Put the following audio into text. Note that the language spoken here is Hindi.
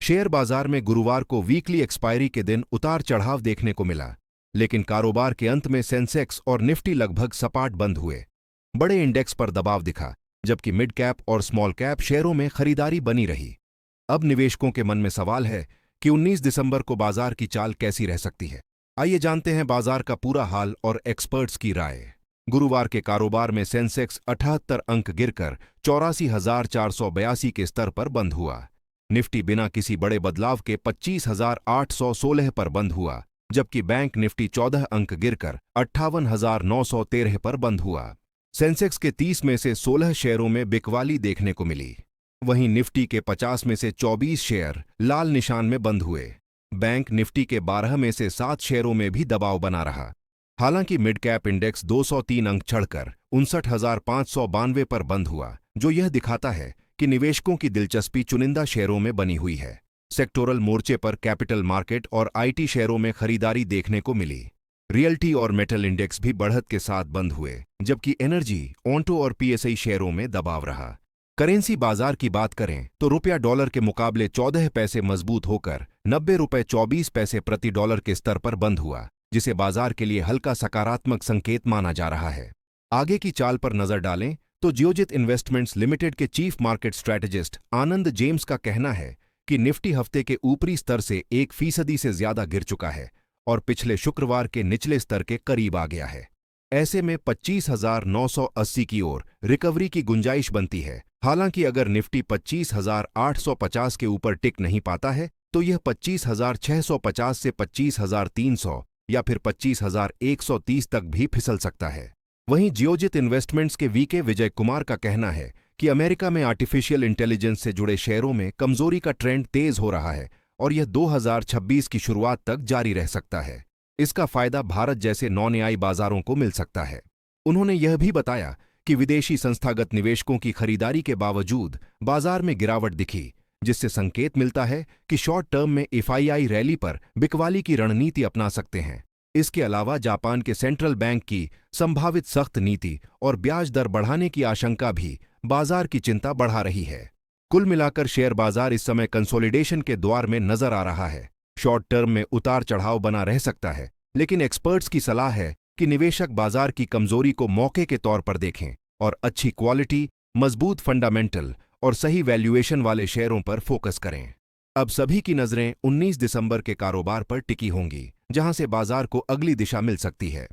शेयर बाजार में गुरुवार को वीकली एक्सपायरी के दिन उतार चढ़ाव देखने को मिला, लेकिन कारोबार के अंत में सेंसेक्स और निफ्टी लगभग सपाट बंद हुए। बड़े इंडेक्स पर दबाव दिखा, जबकि मिड कैप और स्मॉल कैप शेयरों में खरीदारी बनी रही। अब निवेशकों के मन में सवाल है कि 19 दिसंबर को बाजार की चाल कैसी रह सकती है। आइए जानते हैं बाजार का पूरा हाल और एक्सपर्ट्स की राय। गुरुवार के कारोबार में सेंसेक्स 78 अंक गिरकर 84,482 के स्तर पर बंद हुआ। निफ्टी बिना किसी बड़े बदलाव के 25,816 पर बंद हुआ, जबकि बैंक निफ्टी 14 अंक गिरकर 58,913 पर बंद हुआ। सेंसेक्स के 30 में से 16 शेयरों में बिकवाली देखने को मिली। वहीं निफ्टी के 50 में से 24 शेयर लाल निशान में बंद हुए। बैंक निफ्टी के 12 में से 7 शेयरों में भी दबाव बना रहा। हालांकि मिड कैप इंडेक्स 203 अंक चढ़कर 59,592 पर बंद हुआ, जो यह दिखाता है कि निवेशकों की दिलचस्पी चुनिंदा शेयरों में बनी हुई है। सेक्टोरल मोर्चे पर कैपिटल मार्केट और आईटी शेयरों में खरीदारी देखने को मिली। रियल्टी और मेटल इंडेक्स भी बढ़त के साथ बंद हुए, जबकि एनर्जी, ऑन्टो और पीएसआई शेयरों में दबाव रहा। करेंसी बाजार की बात करें तो रुपया डॉलर के मुकाबले 14 पैसे मजबूत होकर 90 रुपये 24 पैसे प्रति डॉलर के स्तर पर बंद हुआ, जिसे बाजार के लिए हल्का सकारात्मक संकेत माना जा रहा है। आगे की चाल पर नजर डालें तो जियोजित इन्वेस्टमेंट्स लिमिटेड के चीफ मार्केट स्ट्रैटेजिस्ट आनंद जेम्स का कहना है कि निफ्टी हफ्ते के ऊपरी स्तर से 1% से ज्यादा गिर चुका है और पिछले शुक्रवार के निचले स्तर के करीब आ गया है। ऐसे में 25,980 की ओर रिकवरी की गुंजाइश बनती है। हालांकि अगर निफ्टी 25,850 के ऊपर टिक नहीं पाता है तो यह 25,650 से 25,300 या फिर 25,130 तक भी फिसल सकता है। वहीं जियोजित इन्वेस्टमेंट्स के वीके विजय कुमार का कहना है कि अमेरिका में आर्टिफिशियल इंटेलिजेंस से जुड़े शेयरों में कमजोरी का ट्रेंड तेज हो रहा है और यह 2026 की शुरुआत तक जारी रह सकता है। इसका फायदा भारत जैसे नौन्यायी बाजारों को मिल सकता है। उन्होंने यह भी बताया कि विदेशी संस्थागत निवेशकों की खरीदारी के बावजूद बाजार में गिरावट दिखी, जिससे संकेत मिलता है कि शॉर्ट टर्म में एफआईआई रैली पर बिकवाली की रणनीति अपना सकते हैं। इसके अलावा जापान के सेंट्रल बैंक की संभावित सख्त नीति और ब्याज दर बढ़ाने की आशंका भी बाजार की चिंता बढ़ा रही है। कुल मिलाकर शेयर बाजार इस समय कंसोलिडेशन के द्वार में नजर आ रहा है। शॉर्ट टर्म में उतार चढ़ाव बना रह सकता है, लेकिन एक्सपर्ट्स की सलाह है कि निवेशक बाजार की कमजोरी को मौके के तौर पर देखें और अच्छी क्वालिटी, मजबूत फंडामेंटल और सही वैल्यूएशन वाले शेयरों पर फोकस करें। अब सभी की नजरें 19 दिसंबर के कारोबार पर टिकी होंगी, जहां से बाजार को अगली दिशा मिल सकती है।